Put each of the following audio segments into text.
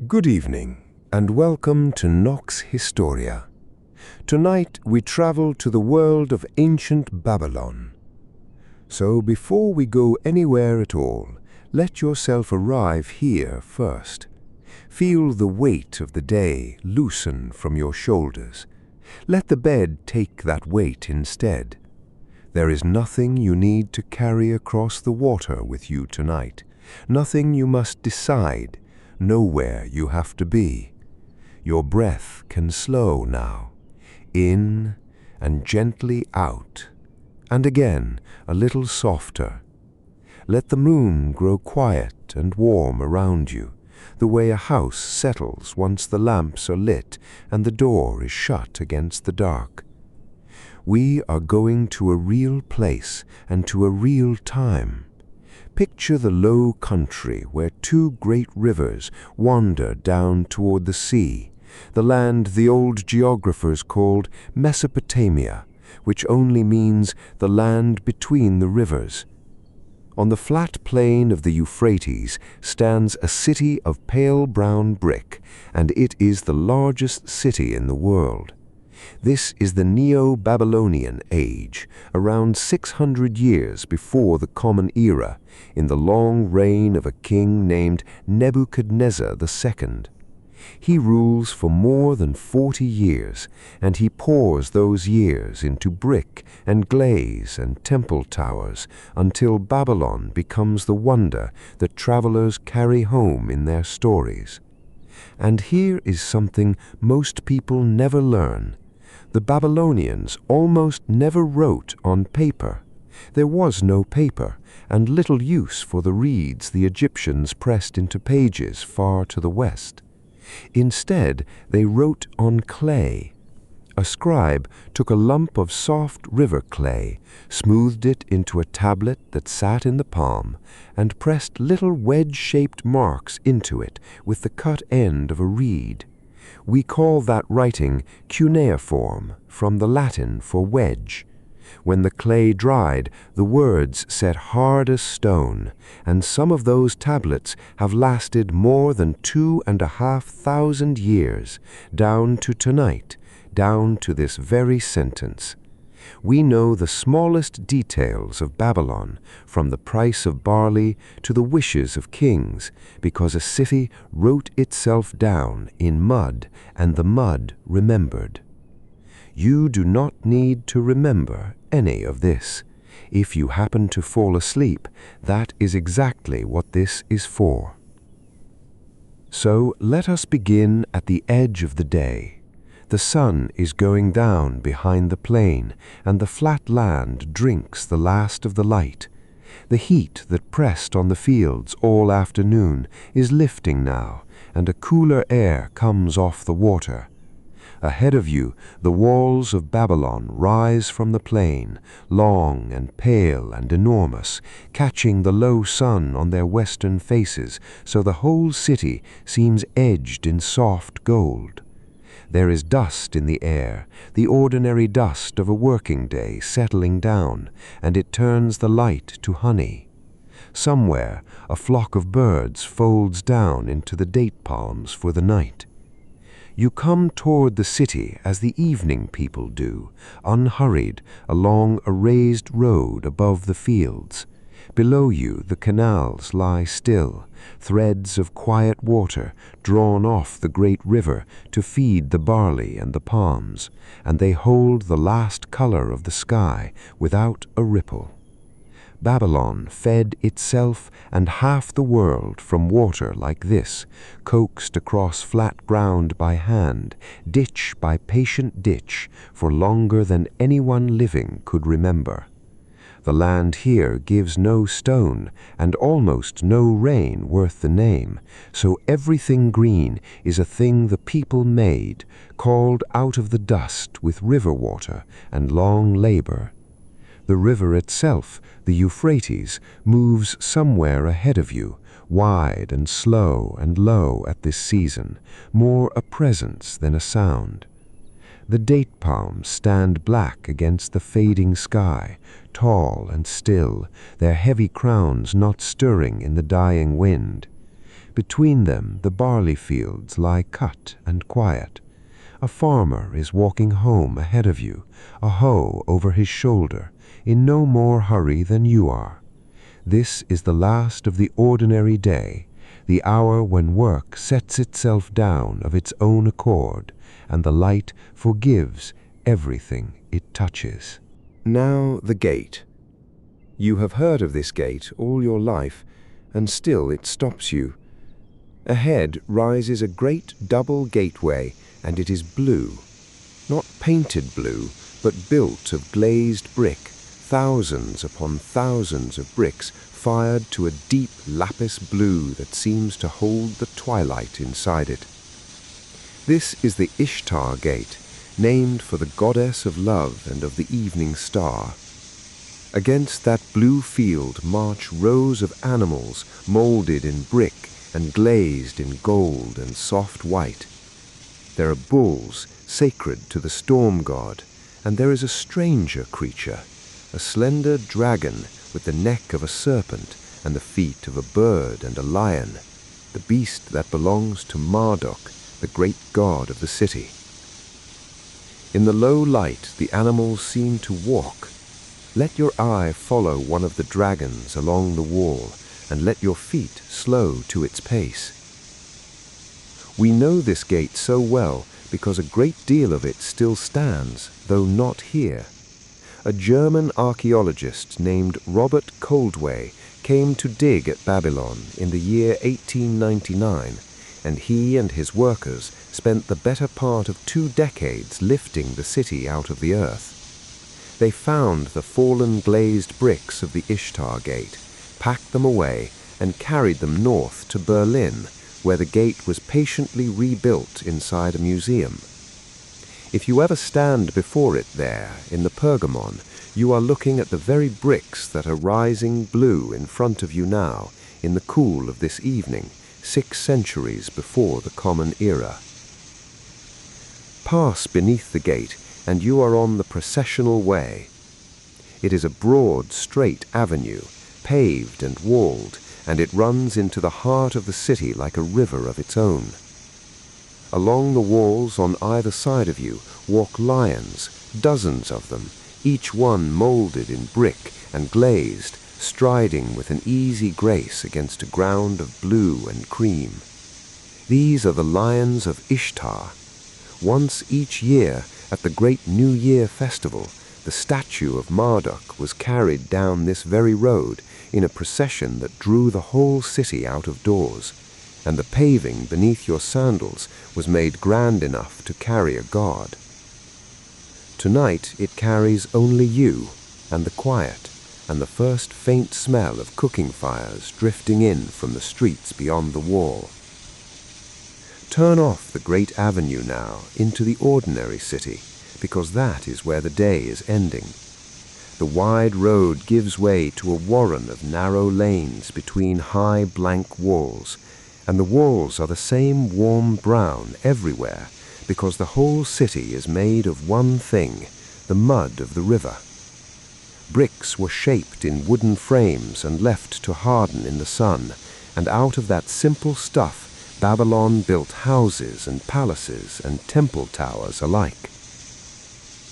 Good evening, and welcome to Nox Historia. Tonight we travel to the world of ancient Babylon. So before we go anywhere at all, let yourself arrive here first. Feel the weight of the day loosen from your shoulders. Let the bed take that weight instead. There is nothing you need to carry across the water with you tonight, nothing you must decide, nowhere you have to be. Your breath can slow now, in and gently out, and again a little softer. Let the moon grow quiet and warm around you, the way a house settles once the lamps are lit and the door is shut against the dark. We are going to a real place and to a real time. Picture the low country where two great rivers wander down toward the sea, the land the old geographers called Mesopotamia, which only means the land between the rivers. On the flat plain of the Euphrates stands a city of pale brown brick, and it is the largest city in the world. This is the Neo-Babylonian age, around 600 years before the Common Era, in the long reign of a king named Nebuchadnezzar II. He rules for more than 40 years, and he pours those years into brick and glaze and temple towers until Babylon becomes the wonder that travelers carry home in their stories. And here is something most people never learn. The Babylonians almost never wrote on paper. There was no paper, and little use for the reeds the Egyptians pressed into pages far to the west. Instead, they wrote on clay. A scribe took a lump of soft river clay, smoothed it into a tablet that sat in the palm, and pressed little wedge-shaped marks into it with the cut end of a reed. We call that writing cuneiform, from the Latin for wedge. When the clay dried, the words set hard as stone, and some of those tablets have lasted more than 2,500 years, down to tonight, down to this very sentence. We know the smallest details of Babylon, from the price of barley to the wishes of kings, because a city wrote itself down in mud, and the mud remembered. You do not need to remember any of this. If you happen to fall asleep, that is exactly what this is for. So let us begin at the edge of the day. The sun is going down behind the plain, and the flat land drinks the last of the light. The heat that pressed on the fields all afternoon is lifting now, and a cooler air comes off the water. Ahead of you, the walls of Babylon rise from the plain, long and pale and enormous, catching the low sun on their western faces, so the whole city seems edged in soft gold. There is dust in the air, the ordinary dust of a working day settling down, and it turns the light to honey. Somewhere, a flock of birds folds down into the date palms for the night. You come toward the city as the evening people do, unhurried, along a raised road above the fields. Below you the canals lie still, threads of quiet water drawn off the great river to feed the barley and the palms, and they hold the last color of the sky without a ripple. Babylon fed itself and half the world from water like this, coaxed across flat ground by hand, ditch by patient ditch, for longer than anyone living could remember. The land here gives no stone and almost no rain worth the name, so everything green is a thing the people made, called out of the dust with river water and long labor. The river itself, the Euphrates, moves somewhere ahead of you, wide and slow and low at this season, more a presence than a sound. The date palms stand black against the fading sky, tall and still, their heavy crowns not stirring in the dying wind. between them the barley fields lie cut and quiet. A farmer is walking home ahead of you, a hoe over his shoulder, in no more hurry than you are. This is the last of the ordinary day, the hour when work sets itself down of its own accord, and the light forgives everything it touches. Now the gate. You have heard of this gate all your life, and still it stops you. Ahead rises a great double gateway, and it is blue. Not painted blue, but built of glazed brick, thousands upon thousands of bricks fired to a deep lapis blue that seems to hold the twilight inside it. This is the Ishtar Gate, named for the goddess of love and of the evening star. Against that blue field march rows of animals moulded in brick and glazed in gold and soft white. There are bulls sacred to the storm god, and there is a stranger creature, a slender dragon with the neck of a serpent and the feet of a bird and a lion, the beast that belongs to Marduk, the great god of the city. In the low light the animals seem to walk. Let your eye follow one of the dragons along the wall, and let your feet slow to its pace. We know this gate so well because a great deal of it still stands, though not here. A German archaeologist named Robert Coldway came to dig at Babylon in the year 1899, and he and his workers spent the better part of 2 decades lifting the city out of the earth. They found the fallen glazed bricks of the Ishtar Gate, packed them away, and carried them north to Berlin, where the gate was patiently rebuilt inside a museum. If you ever stand before it there, in the Pergamon, you are looking at the very bricks that are rising blue in front of you now, in the cool of this evening, 6 centuries before the Common Era. Pass beneath the gate, and you are on the Processional Way. It is a broad, straight avenue, paved and walled, and it runs into the heart of the city like a river of its own. Along the walls on either side of you walk lions, dozens of them, each one moulded in brick and glazed, striding with an easy grace against a ground of blue and cream. These are the lions of Ishtar. Once each year, at the great New Year festival, the statue of Marduk was carried down this very road in a procession that drew the whole city out of doors, and the paving beneath your sandals was made grand enough to carry a god. Tonight it carries only you, and the quiet, and the first faint smell of cooking fires drifting in from the streets beyond the wall. Turn off the great avenue now into the ordinary city, because that is where the day is ending. The wide road gives way to a warren of narrow lanes between high blank walls, and the walls are the same warm brown everywhere, because the whole city is made of one thing, the mud of the river. Bricks were shaped in wooden frames and left to harden in the sun, and out of that simple stuff Babylon built houses and palaces and temple towers alike.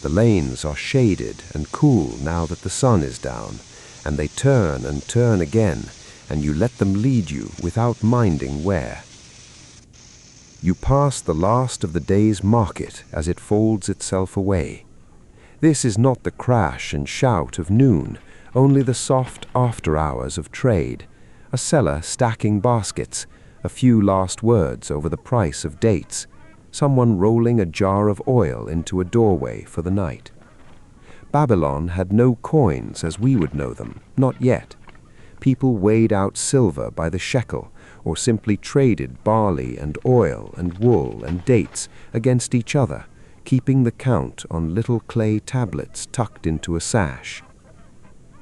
The lanes are shaded and cool now that the sun is down, and they turn and turn again, and you let them lead you without minding where. You pass the last of the day's market as it folds itself away. This is not the crash and shout of noon, only the soft after-hours of trade, a seller stacking baskets, a few last words over the price of dates, someone rolling a jar of oil into a doorway for the night. Babylon had no coins as we would know them, not yet. People weighed out silver by the shekel, or simply traded barley and oil and wool and dates against each other, keeping the count on little clay tablets tucked into a sash.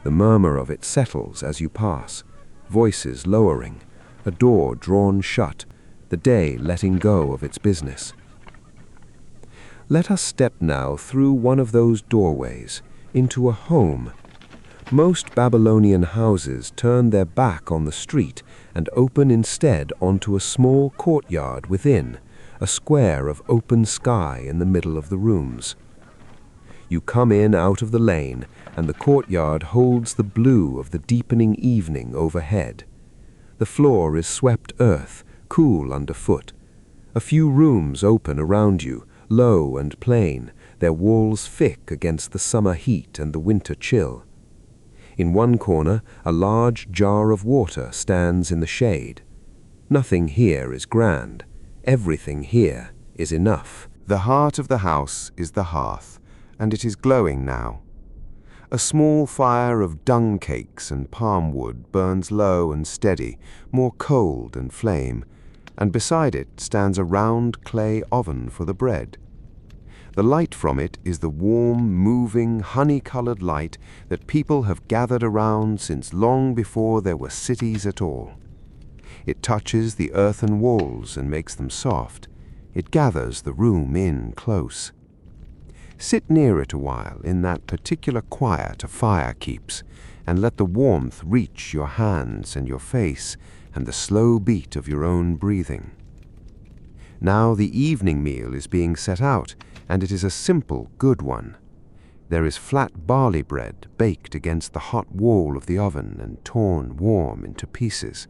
The murmur of it settles as you pass, voices lowering, a door drawn shut, the day letting go of its business. Let us step now through one of those doorways into a home. Most Babylonian houses turn their back on the street and open instead onto a small courtyard within, a square of open sky in the middle of the rooms. You come in out of the lane, and the courtyard holds the blue of the deepening evening overhead. The floor is swept earth, cool underfoot. A few rooms open around you, low and plain, their walls thick against the summer heat and the winter chill. In one corner, a large jar of water stands in the shade. Nothing here is grand. Everything here is enough. The heart of the house is the hearth, and it is glowing now. A small fire of dung cakes and palm wood burns low and steady, more coal than flame, and beside it stands a round clay oven for the bread. The light from it is the warm, moving, honey-colored light that people have gathered around since long before there were cities at all. It touches the earthen walls and makes them soft. It gathers the room in close. Sit near it a while in that particular quiet a fire keeps, and let the warmth reach your hands and your face and the slow beat of your own breathing. Now the evening meal is being set out, and it is a simple, good one. There is flat barley bread baked against the hot wall of the oven and torn warm into pieces.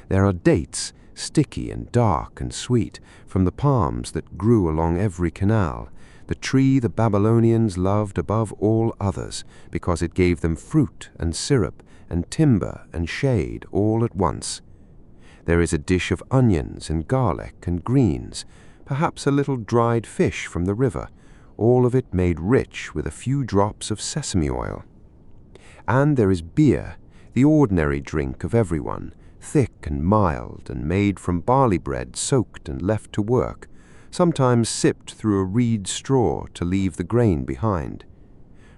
There are dates, sticky and dark and sweet, from the palms that grew along every canal, the tree the Babylonians loved above all others because it gave them fruit and syrup and timber and shade all at once. There is a dish of onions and garlic and greens, perhaps a little dried fish from the river, all of it made rich with a few drops of sesame oil. And there is beer, the ordinary drink of everyone, thick and mild and made from barley bread soaked and left to work, sometimes sipped through a reed straw to leave the grain behind.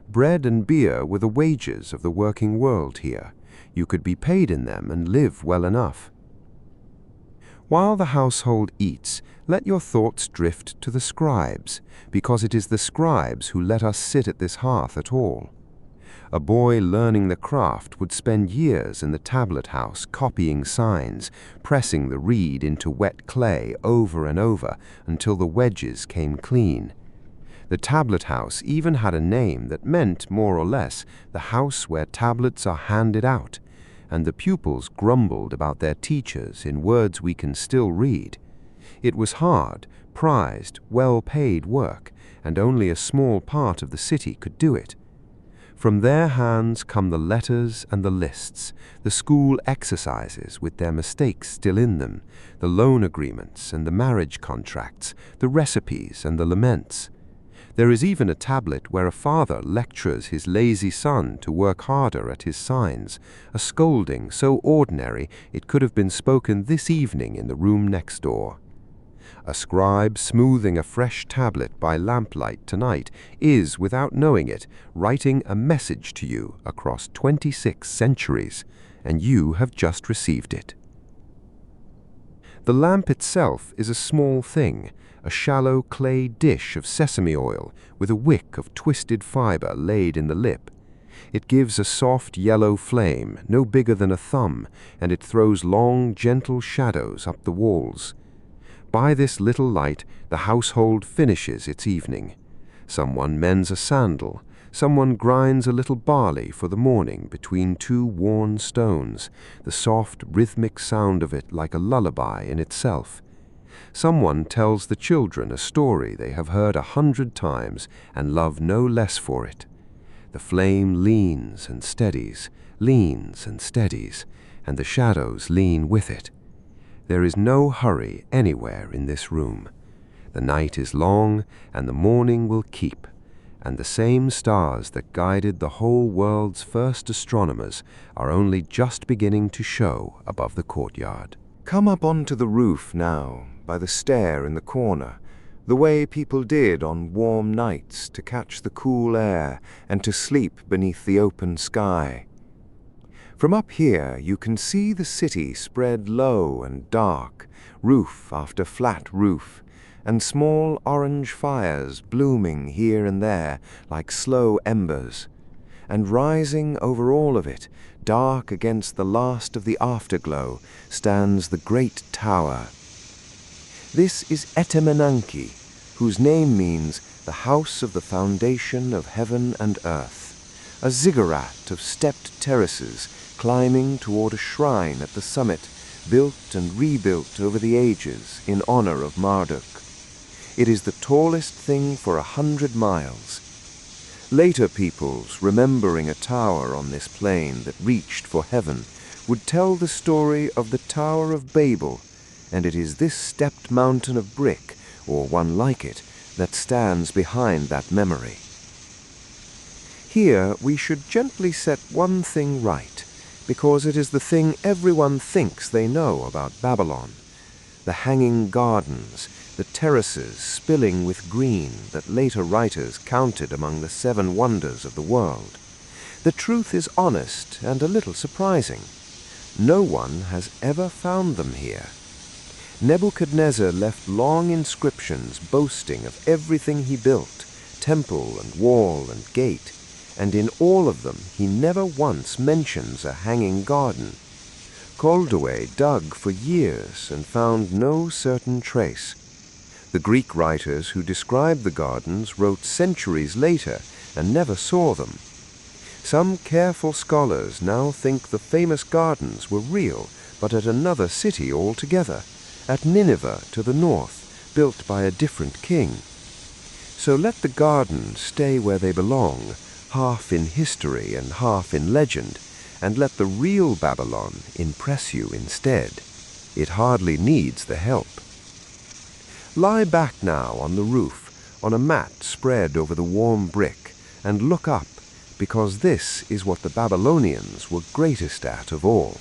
Bread and beer were the wages of the working world here. You could be paid in them and live well enough. While the household eats, let your thoughts drift to the scribes, because it is the scribes who let us sit at this hearth at all. A boy learning the craft would spend years in the tablet house copying signs, pressing the reed into wet clay over and over until the wedges came clean. The tablet house even had a name that meant, more or less, the house where tablets are handed out, and the pupils grumbled about their teachers in words we can still read. It was hard, prized, well-paid work, and only a small part of the city could do it. From their hands come the letters and the lists, the school exercises with their mistakes still in them, the loan agreements and the marriage contracts, the recipes and the laments. There is even a tablet where a father lectures his lazy son to work harder at his signs, a scolding so ordinary it could have been spoken this evening in the room next door. A scribe smoothing a fresh tablet by lamplight tonight is, without knowing it, writing a message to you across 26 centuries, and you have just received it. The lamp itself is a small thing, a shallow clay dish of sesame oil with a wick of twisted fiber laid in the lip. It gives a soft yellow flame, no bigger than a thumb, and it throws long, gentle shadows up the walls. By this little light, the household finishes its evening. Someone mends a sandal, someone grinds a little barley for the morning between two worn stones, the soft, rhythmic sound of it like a lullaby in itself. Someone tells the children a story they have heard 100 times and love no less for it. The flame leans and steadies, and the shadows lean with it. There is no hurry anywhere in this room. The night is long, and the morning will keep, and the same stars that guided the whole world's first astronomers are only just beginning to show above the courtyard. Come up onto the roof now, by the stair in the corner, the way people did on warm nights to catch the cool air and to sleep beneath the open sky. From up here you can see the city spread low and dark, roof after flat roof, and small orange fires blooming here and there like slow embers. and rising over all of it, dark against the last of the afterglow, stands the great tower. This is Etemenanki, whose name means the house of the foundation of heaven and earth, a ziggurat of stepped terraces climbing toward a shrine at the summit, built and rebuilt over the ages in honor of Marduk. It is the tallest thing for 100 miles. Later peoples, remembering a tower on this plain that reached for heaven, would tell the story of the Tower of Babel, and it is this stepped mountain of brick, or one like it, that stands behind that memory. Here we should gently set one thing right, because it is the thing everyone thinks they know about Babylon. The hanging gardens, the terraces spilling with green that later writers counted among the 7 wonders of the world. The truth is honest and a little surprising. No one has ever found them here. Nebuchadnezzar left long inscriptions boasting of everything he built, temple and wall and gate, and in all of them he never once mentions a hanging garden. Koldewey dug for years and found no certain trace. The Greek writers who described the gardens wrote centuries later and never saw them. Some careful scholars now think the famous gardens were real, but at another city altogether, at Nineveh to the north, built by a different king. So let the gardens stay where they belong, half in history and half in legend, and let the real Babylon impress you instead. It hardly needs the help. Lie back now on the roof, on a mat spread over the warm brick, and look up, because this is what the Babylonians were greatest at of all.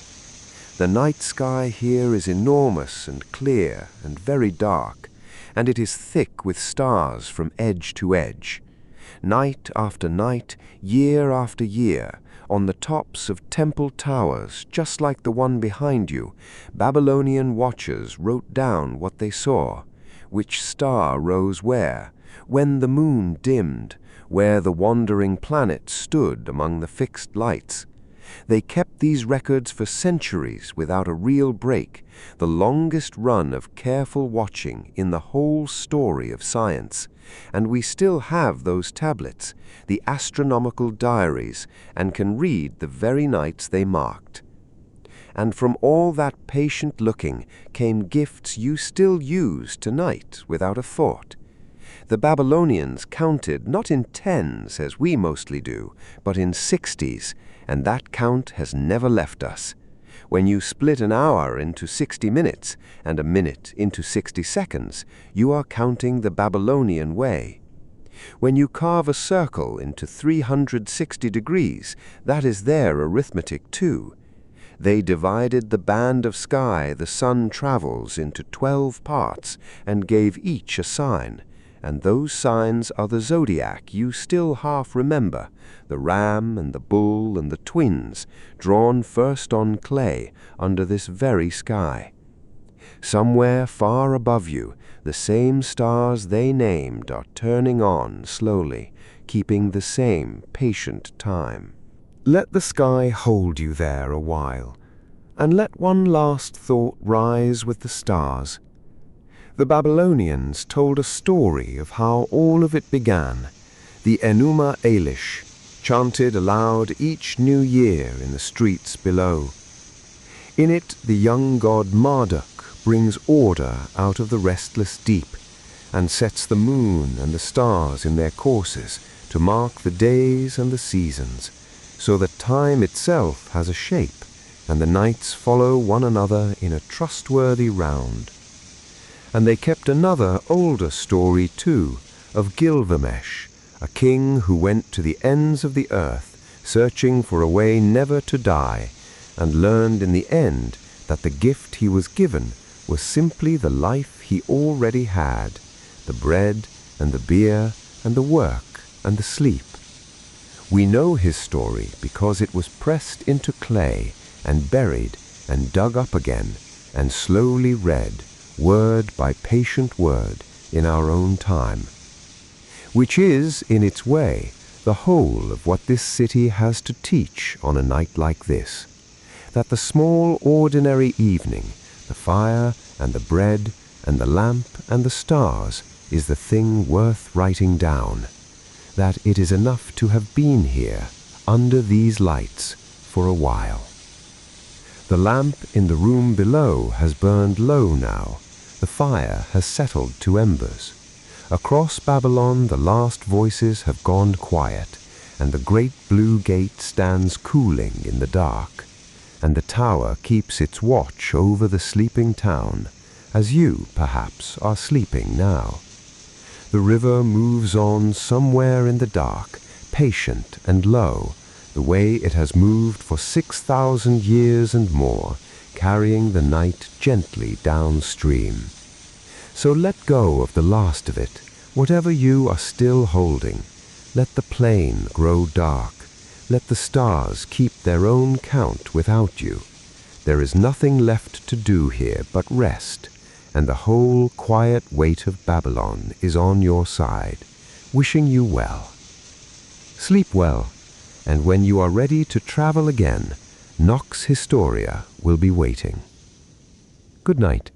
The night sky here is enormous and clear and very dark, and it is thick with stars from edge to edge. Night after night, year after year, on the tops of temple towers, just like the one behind you, Babylonian watchers wrote down what they saw, which star rose where, when the moon dimmed, where the wandering planets stood among the fixed lights. They kept these records for centuries without a real break, the longest run of careful watching in the whole story of science. And we still have those tablets, the astronomical diaries, and can read the very nights they marked. And from all that patient looking came gifts you still use tonight without a thought. The Babylonians counted not in tens as we mostly do, but in 60s, and that count has never left us. When you split an hour into 60 minutes and a minute into 60 seconds, you are counting the Babylonian way. When you carve a circle into 360 degrees, that is their arithmetic too. They divided the band of sky the sun travels into 12 parts and gave each a sign, and those signs are the zodiac you still half remember, the ram and the bull and the twins, drawn first on clay under this very sky. Somewhere far above you, the same stars they named are turning on slowly, keeping the same patient time. Let the sky hold you there a while, and let one last thought rise with the stars. The Babylonians told a story of how all of it began, the Enuma Elish, chanted aloud each new year in the streets below. In it, the young god Marduk brings order out of the restless deep, and sets the moon and the stars in their courses to mark the days and the seasons, so that time itself has a shape, and the nights follow one another in a trustworthy round. And they kept another older story too, of Gilgamesh, a king who went to the ends of the earth, searching for a way never to die, and learned in the end that the gift he was given was simply the life he already had, the bread and the beer and the work and the sleep. We know his story because it was pressed into clay and buried and dug up again and slowly read, word by patient word, in our own time, which is, in its way, the whole of what this city has to teach on a night like this, that the small ordinary evening, the fire and the bread and the lamp and the stars is the thing worth writing down, that it is enough to have been here under these lights for a while. The lamp in the room below has burned low now, the fire has settled to embers. Across Babylon the last voices have gone quiet, and the great blue gate stands cooling in the dark, and the tower keeps its watch over the sleeping town, as you, perhaps, are sleeping now. The river moves on somewhere in the dark, patient and low, the way it has moved for 6,000 years and more, carrying the night gently downstream. So let go of the last of it, whatever you are still holding. Let the plain grow dark. Let the stars keep their own count without you. There is nothing left to do here but rest, and the whole quiet weight of Babylon is on your side, wishing you well. Sleep well, and when you are ready to travel again, Nox Historia will be waiting. Good night.